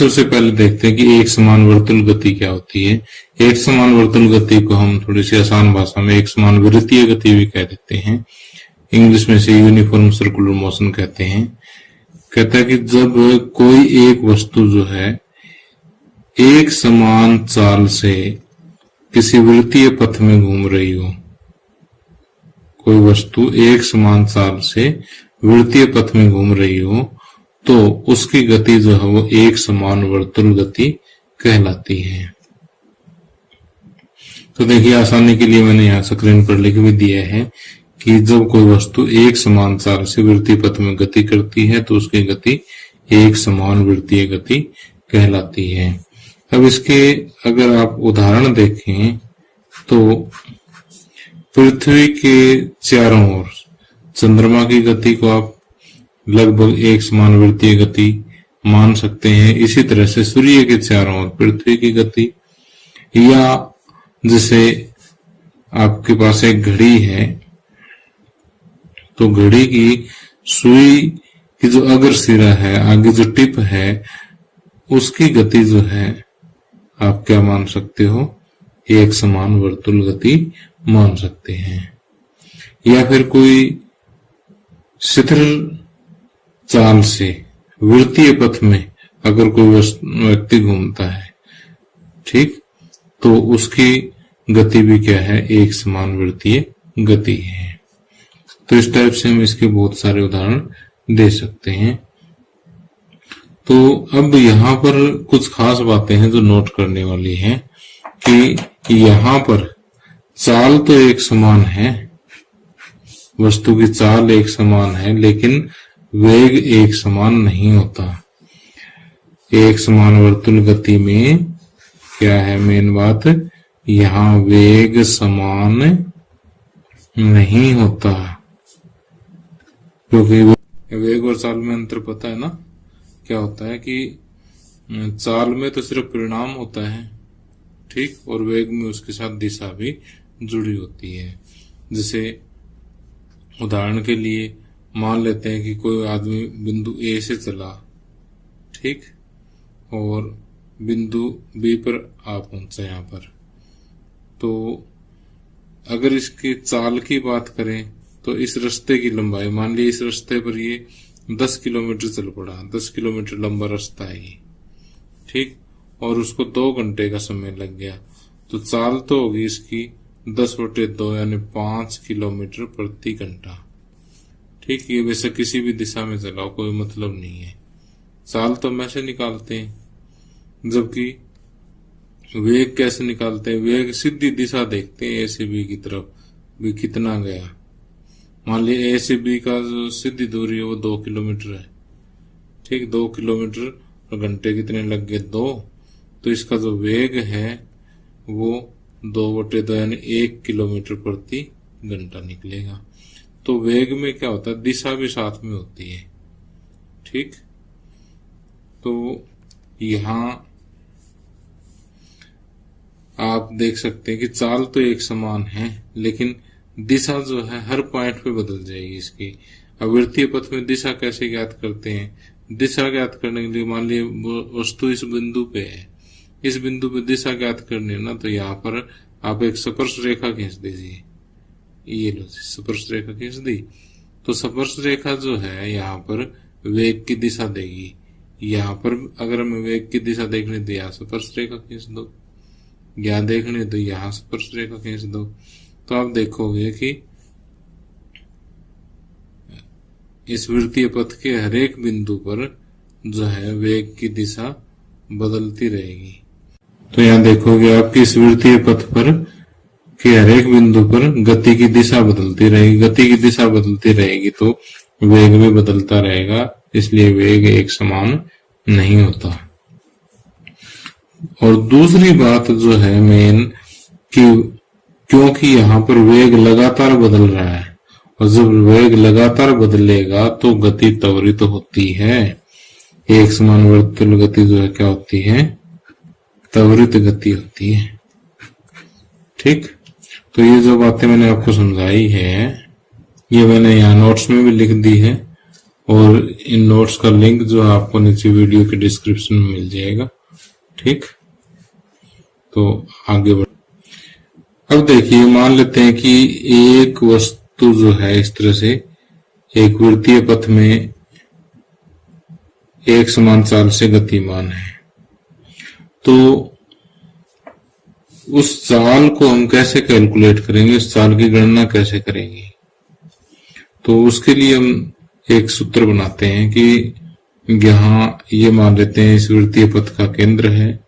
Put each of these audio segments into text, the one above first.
सबसे पहले देखते हैं कि एक समान वर्तुल गति क्या होती है। एक समान वर्तुल गति को हम थोड़ी सी आसान भाषा में एक समान वृत्तीय गति भी कह देते हैं, इंग्लिश में से यूनिफॉर्म सर्कुलर मोशन कहते हैं। कहता है कि जब कोई एक वस्तु जो है एक समान चाल से किसी वृत्तीय पथ में घूम रही हो, कोई वस्तु एक समान चाल से वृत्तीय पथ में घूम रही हो, तो उसकी गति जो है वो एक समान वर्तुल गति कहलाती है। तो देखिए आसानी के लिए मैंने यहाँ स्क्रीन पर लिख भी दिया है कि जब कोई वस्तु एक समान चाल से वृत्तीय पथ में गति करती है तो उसकी गति एक समान वृत्तीय गति कहलाती है। अब इसके अगर आप उदाहरण देखें तो पृथ्वी के चारों ओर चंद्रमा की गति को आप लगभग एक समान वृत्तीय गति मान सकते हैं। इसी तरह से सूर्य के चारों ओर पृथ्वी की गति, या जैसे आपके पास एक घड़ी है तो घड़ी की सुई की जो अगर सिरा है, आगे जो टिप है, उसकी गति जो है आप क्या मान सकते हो, एक समान वर्तुल गति मान सकते हैं। या फिर कोई शिथिल चाल से वृत्तीय पथ में अगर कोई व्यक्ति घूमता है, ठीक, तो उसकी गति भी क्या है, एक समान वृत्तीय गति है। तो इस टाइप से हम इसके बहुत सारे उदाहरण दे सकते हैं। तो अब यहाँ पर कुछ खास बातें हैं जो नोट करने वाली हैं कि यहाँ पर चाल तो एक समान है, वस्तु की चाल एक समान है, लेकिन वेग एक समान नहीं होता। एक समान वर्तुल गति में क्या है मेन बात, यहाँ वेग समान नहीं होता, क्योंकि वेग और चाल में अंतर पता है ना। क्या होता है कि चाल में तो सिर्फ परिणाम होता है, ठीक, और वेग में उसके साथ दिशा भी जुड़ी होती है। जैसे उदाहरण के लिए मान लेते हैं कि कोई आदमी बिंदु ए से चला, ठीक, और बिंदु बी पर आ पहुंचा यहाँ पर, तो अगर इसकी चाल की बात करें तो इस रास्ते की लंबाई, मान लीजिए इस रास्ते पर ये 10 किलोमीटर चल पड़ा, 10 किलोमीटर लंबा रास्ता है ये, ठीक, और उसको 2 घंटे का समय लग गया, तो चाल तो होगी इसकी 10/2 यानी 5 किलोमीटर प्रति घंटा, ठीक। ये वैसे किसी भी दिशा में चलाओ कोई मतलब नहीं है, चाल तो हम ऐसे निकालते हैं, जबकि वेग कैसे निकालते हैं, वेग सीधी दिशा देखते हैं, ए से बी की तरफ भी कितना गया। मान लीजिए ए से बी का जो सीधी दूरी है वो 2 किलोमीटर है, ठीक, 2 किलोमीटर और घंटे कितने लग गए, 2, तो इसका जो वेग है वो 2/2 यानी 1 किलोमीटर प्रति घंटा निकलेगा। तो वेग में क्या होता है, दिशा भी साथ में होती है, ठीक। तो यहां आप देख सकते हैं कि चाल तो एक समान है, लेकिन दिशा जो है हर पॉइंट पे बदल जाएगी इसकी। अब वृत्तीय पथ में दिशा कैसे ज्ञात करते हैं, दिशा ज्ञात करने के लिए मान लीजिए वस्तु इस बिंदु पे है, इस बिंदु पे दिशा ज्ञात करनी है ना, तो यहाँ पर आप एक स्पर्श रेखा खींच दीजिए, ये लो स्पर्श रेखा खींच दी, तो स्पर्श रेखा जो है यहाँ पर वेग की दिशा देगी। यहाँ पर अगर हमें वेग की दिशा देखनी तो यहाँ स्पर्श रेखा खींच दो, यहाँ देखनी तो यहाँ स्पर्श रेखा खींच दो, तो आप देखोगे कि इस वृत्तीय पथ के हर एक बिंदु पर जो है वेग की दिशा बदलती रहेगी। तो यहाँ देखोगे आपकी इस वृत्तीय पथ पर कि हर एक बिंदु पर गति की दिशा बदलती रहेगी, गति की दिशा बदलती रहेगी तो वेग भी बदलता रहेगा, इसलिए वेग एक समान नहीं होता। और दूसरी बात जो है मेन कि क्योंकि यहाँ पर वेग लगातार बदल रहा है, और जब वेग लगातार बदलेगा तो गति त्वरित होती है। एक समान वर्तुल गति जो है क्या होती है, त्वरित गति होती है, ठीक। तो ये जो बातें मैंने आपको समझाई है ये मैंने यहाँ नोट्स में भी लिख दी है, और इन नोट्स का लिंक जो है आपको नीचे वीडियो के डिस्क्रिप्शन में मिल जाएगा। ठीक, तो आगे बढ़। अब देखिए, मान लेते हैं कि एक वस्तु जो है इस तरह से एक वृत्तीय पथ में एक समान चाल से गतिमान है, तो उस चाल को हम कैसे कैलकुलेट करेंगे, उस चाल की गणना कैसे करेंगे? तो उसके लिए हम एक सूत्र बनाते हैं कि यहां ये मान लेते हैं इस वृत्तीय पथ का केंद्र है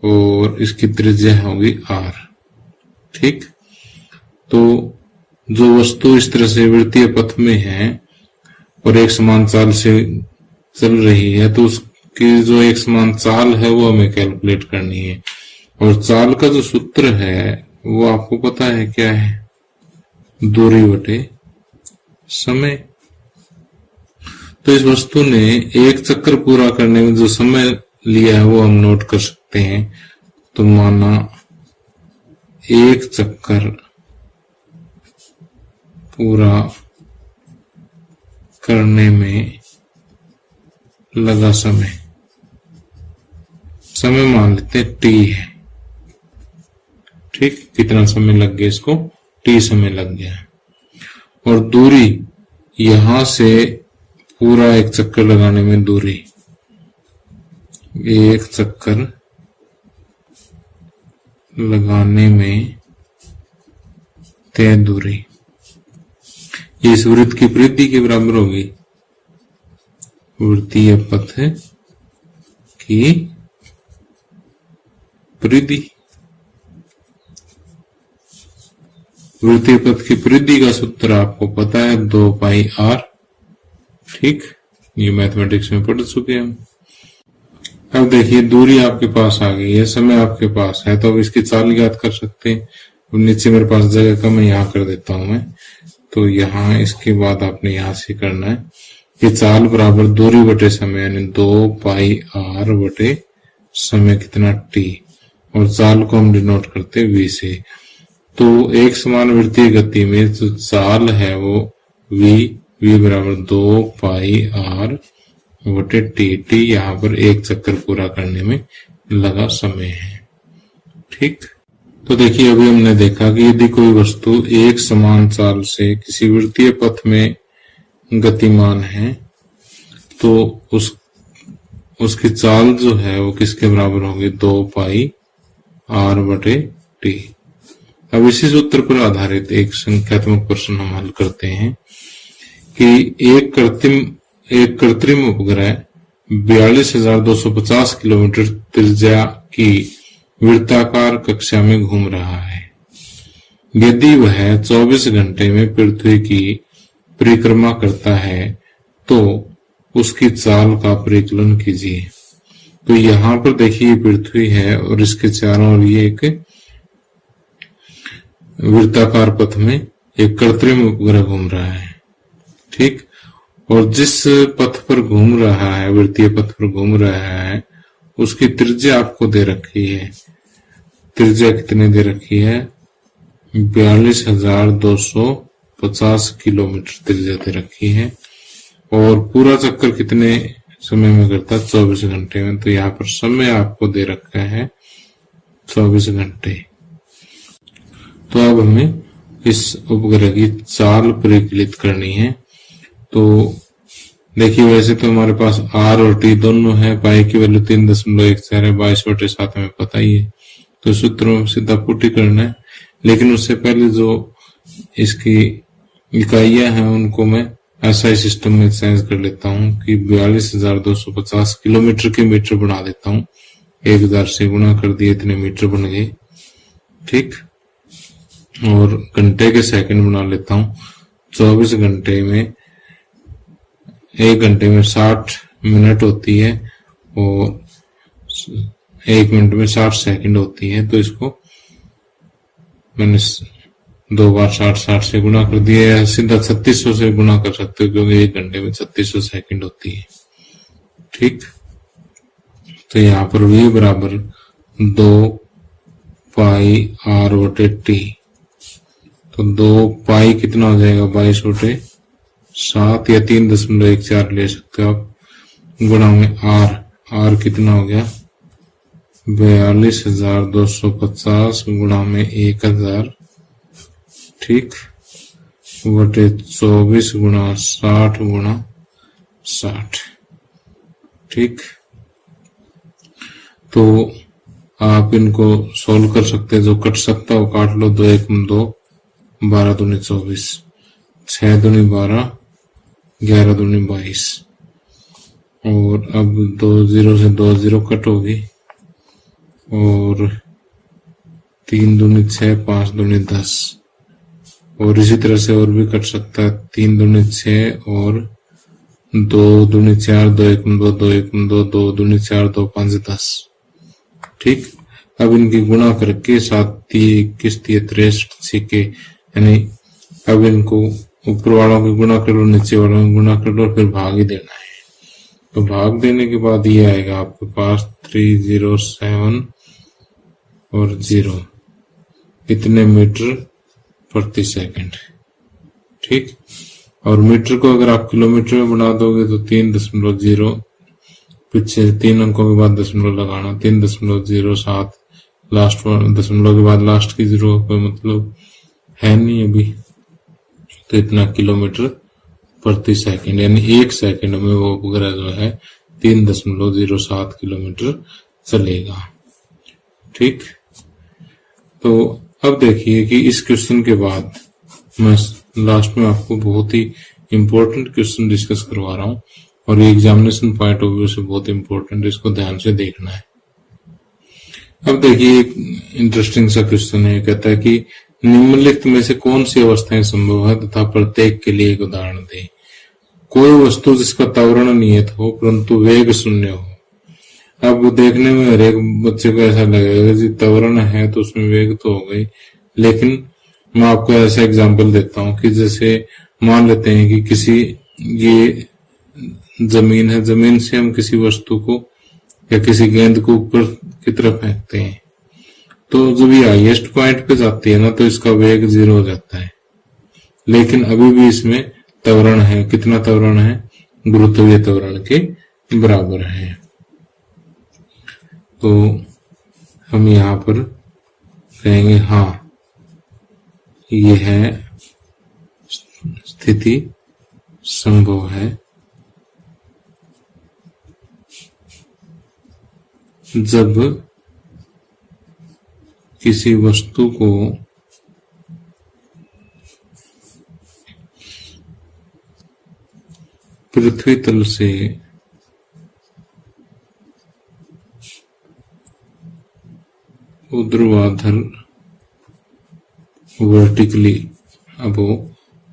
और इसकी त्रिज्या होगी r। ठीक, तो जो वस्तु इस तरह से वृत्तीय पथ में है और एक समान चाल से चल रही है, तो उसकी जो एक समान चाल है वो हमें कैलकुलेट करनी है। और चाल का जो सूत्र है वो आपको पता है क्या है? दूरी बटे समय। तो इस वस्तु ने एक चक्कर पूरा करने में जो समय लिया है वो हम नोट कर सकते हैं। तो माना एक चक्कर पूरा करने में लगा समय मान लेते हैं t है। ठीक, कितना समय लग गया इसको? t समय लग गया। और दूरी यहां से पूरा एक चक्कर लगाने में दूरी, एक चक्कर लगाने में तय दूरी, ये इस वृत्त की परिधि के बराबर होगी। वृत्तीय पथ की परिधि, वृत्तीय पथ की परिधि का सूत्र आपको पता है 2 पाई r। ठीक, ये मैथमेटिक्स में पढ़ चुके हैं हम। अब देखिए, दूरी आपके पास आ गई है, समय आपके पास है, तो अब इसकी चाल याद कर सकते हैं। अब नीचे मेरे पास जगह कम है, यहाँ कर देता हूं मैं। तो यहाँ इसके बाद आपने यहां से करना है कि चाल बराबर दूरी बटे समय, यानी 2 पाई r बटे समय कितना t, और चाल को हम डिनोट करते हैं v से। तो एक समान वृत्तीय गति में जो चाल है वो v बराबर 2 पाई r बटे t यहाँ पर एक चक्कर पूरा करने में लगा समय है। ठीक, तो देखिए, अभी हमने देखा कि यदि कोई वस्तु एक समान चाल से किसी वृत्तीय पथ में गतिमान है तो उसकी चाल जो है वो किसके बराबर होगी? 2 पाई r बटे t। अब इसी सूत्र पर आधारित एक संख्यात्मक प्रश्न हम हल करते हैं कि एक कृत्रिम उपग्रह 42,250 किलोमीटर त्रिज्या की वृत्ताकार कक्षा में घूम रहा है। यदि वह 24 घंटे में पृथ्वी की परिक्रमा करता है तो उसकी चाल का परिकलन कीजिए। तो यहाँ पर देखिए पृथ्वी है और इसके चारों ओर ये एक वृत्ताकार पथ में एक कृत्रिम उपग्रह घूम रहा है। ठीक, और जिस पथ पर घूम रहा है, वृत्तीय पथ पर घूम रहा है, उसकी त्रिज्या आपको दे रखी है। त्रिज्या कितनी दे रखी है? 42,250 किलोमीटर त्रिज्या दे रखी है। और पूरा चक्कर कितने समय में करता है? 24 घंटे में। तो यहाँ पर समय आपको दे रखा है 24 घंटे। तो अब हमें इस उपग्रह की चाल परिकलित करनी है। तो देखिए, वैसे तो हमारे पास r और t दोनों है, पाई की वैल्यू 3.14 है, 22/7 में पता ही है, तो सूत्र में सीधा पुट ही करना है। लेकिन उससे पहले जो इसकी इकाइयां हैं उनको मैं ऐसा ही सिस्टम में चेंज कर लेता हूं कि 42,250 किलोमीटर के मीटर बना देता हूं। 1000 से गुणा कर दिए, इतने मीटर बन गए। ठीक, और घंटे के सेकंड बना लेता हूं। 24 घंटे में, 1 घंटे में 60 मिनट होती है और 1 मिनट में 60 सेकंड होती है। तो इसको मैंने 2 बार 60 से गुणा कर दिया, सीधा 3600 से गुणा कर सकते हो क्योंकि 1 घंटे में 3600 सेकंड होती है। ठीक, तो यहाँ पर v बराबर 2 पाई r बटे t। तो 2 पाई कितना हो जाएगा? 22/7। 7 या 3.14 ले सकते हो आप, गुणा में आर कितना हो गया 42,250 गुणा में 1000, ठीक, बटे 24 गुणा 60 गुणा 60, ठीक। तो आप इनको सोल्व कर सकते हैं, जो कट सकता है वो काट लो, 2 1 2, 12 दूनी 24, 6 दूनी 12, 11 दूनी 22, और अब 2 0 से 2 0 कट होगी, और 3 दूनी 6, 5 दूनी 10, और इसी तरह से और भी कट सकता है, 3 दूनी 6 और 2 दूनी 4, 2 1 2, 2 1 2, 2 दूनी 4, 2 5 10, ठीक। अब इनकी गुणा करके 7 21 63 छिके, यानी अब इनको ऊपर वालों की गुणा कर लो, नीचे वालों की गुणा कर लो, फिर भाग ही देना है। तो भाग देने के बाद ये आएगा आपके पास 307 और 0 कितने मीटर प्रति सेकंड, ठीक। और मीटर को अगर आप किलोमीटर में बना दोगे तो 3.0, पीछे 3 अंकों के बाद दशमलव लगाना, 3.07, लास्ट दशमलव के बाद लास्ट की 0 कोई मतलब है नहीं अभी, तो इतना किलोमीटर प्रति सेकंड, यानी 1 सेकंड में वो उपग्रह जो है 3.07 किलोमीटर चलेगा, ठीक। तो अब देखिए कि इस क्वेश्चन के बाद मैं लास्ट में आपको बहुत ही इंपॉर्टेंट क्वेश्चन डिस्कस करवा रहा हूं, और ये एग्जामिनेशन पॉइंट ऑफ व्यू से बहुत इंपॉर्टेंट है, इसको ध्यान से देखना है। अब देखिए एक इंटरेस्टिंग सा क्वेश्चन है, कहता है कि निम्नलिखित में से कौन सी अवस्थाएं संभव है तथा प्रत्येक के लिए एक उदाहरण दें। कोई वस्तु जिसका त्वरण नियत हो परंतु वेग शून्य हो। अब देखने में हर एक बच्चे को ऐसा लगेगा कि त्वरण है तो उसमें वेग तो हो गई, लेकिन मैं आपको ऐसा एग्जांपल देता हूं कि जैसे मान लेते हैं कि किसी ये जमीन है, जमीन से हम किसी वस्तु को या किसी गेंद को ऊपर की तरफ फेंकते हैं, तो जब ये हाईएस्ट पॉइंट पे जाती है ना तो इसका वेग 0 हो जाता है, लेकिन अभी भी इसमें त्वरण है। कितना त्वरण है? गुरुत्वीय त्वरण के बराबर है। तो हम यहां पर कहेंगे हाँ, ये है स्थिति संभव है जब किसी वस्तु को पृथ्वी तल से ऊर्ध्वाधर वर्टिकली अब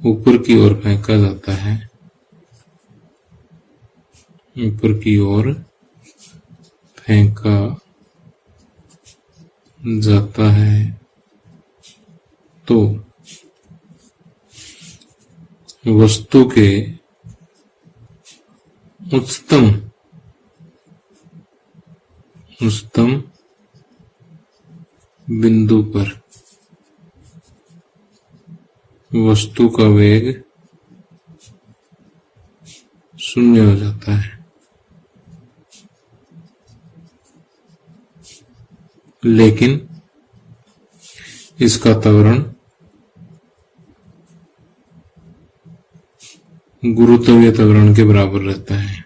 ऊपर की ओर फेंका जाता है, ऊपर की ओर फेंका जाता है, तो वस्तु के उच्चतम बिंदु पर वस्तु का वेग 0 हो जाता है, लेकिन इसका त्वरण गुरुत्वीय त्वरण के बराबर रहता है।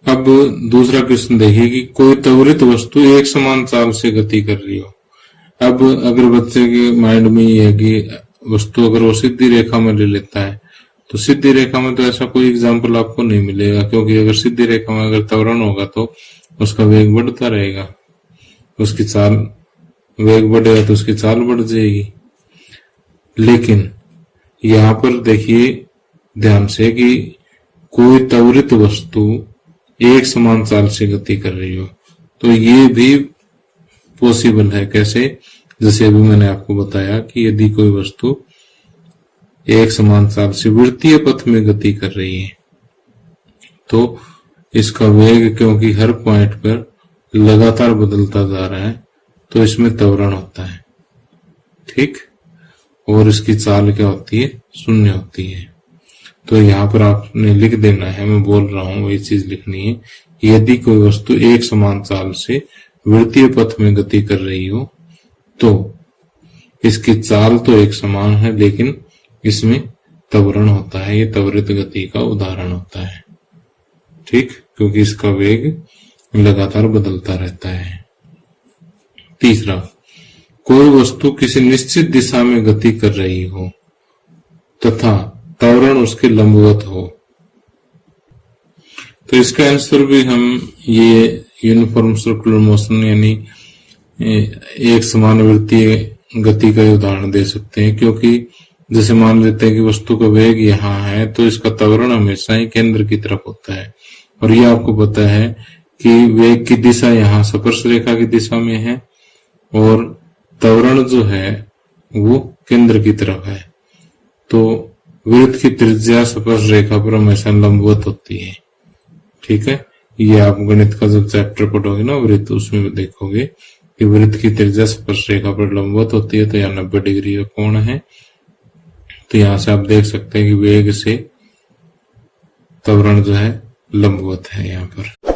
अब दूसरा क्वेश्चन देखिए कि कोई त्वरित वस्तु एक समान चाल से गति कर रही हो। अब अगर बच्चे के माइंड में ये है कि वस्तु अगर वो सीधी रेखा में ले लेता है, तो सीधी रेखा में तो ऐसा कोई एग्जाम्पल आपको नहीं मिलेगा, क्योंकि अगर सीधी रेखा में अगर त्वरण होगा तो उसका वेग बढ़ता रहेगा, उसकी चाल, वेग बढ़ेगा तो उसकी चाल बढ़ जाएगी। लेकिन यहां पर देखिए ध्यान से कि कोई त्वरित वस्तु एक समान चाल से गति कर रही हो, तो ये भी पॉसिबल है। कैसे? जैसे अभी मैंने आपको बताया कि यदि कोई वस्तु एक समान चाल से वृत्तीय पथ में गति कर रही है तो इसका वेग क्योंकि हर पॉइंट पर लगातार बदलता जा रहा है तो इसमें त्वरण होता है, ठीक। और इसकी चाल क्या होती है, शून्य होती है। तो यहाँ पर आपने लिख देना है, मैं बोल रहा हूं वही चीज लिखनी है। यदि कोई वस्तु एक समान चाल से वृत्तीय पथ में गति कर रही हो तो इसकी चाल तो एक समान है लेकिन इसमें त्वरण होता है। ये त्वरित गति का उदाहरण होता है, ठीक, क्योंकि इसका वेग लगातार बदलता रहता है। तीसरा, कोई वस्तु किसी निश्चित दिशा में गति कर रही हो तथा त्वरण उसके लंबवत हो, तो इसका आंसर भी हम ये यूनिफॉर्म सर्कुलर मोशन यानी एक समान वृत्तीय गति का उदाहरण दे सकते हैं। क्योंकि जैसे मान लेते हैं कि वस्तु का वेग यहाँ है तो इसका त्वरण हमेशा ही केंद्र की तरफ होता है, और ये आपको पता है कि वेग की दिशा यहाँ स्पर्श रेखा की दिशा में है और त्वरण जो है वो केंद्र की तरफ है। तो वृत्त की त्रिज्या स्पर्श रेखा पर हमेशा लंबवत होती है, ठीक है। ये आप गणित का जब चैप्टर पढ़ोगे ना वृत्त, उसमें देखोगे कि वृत्त की त्रिज्या स्पर्श रेखा पर लंबवत होती है। तो यहाँ 90 डिग्री का कोण है। तो यहां से आप देख सकते हैं कि वेग से त्वरण जो है लंबवत है यहाँ पर।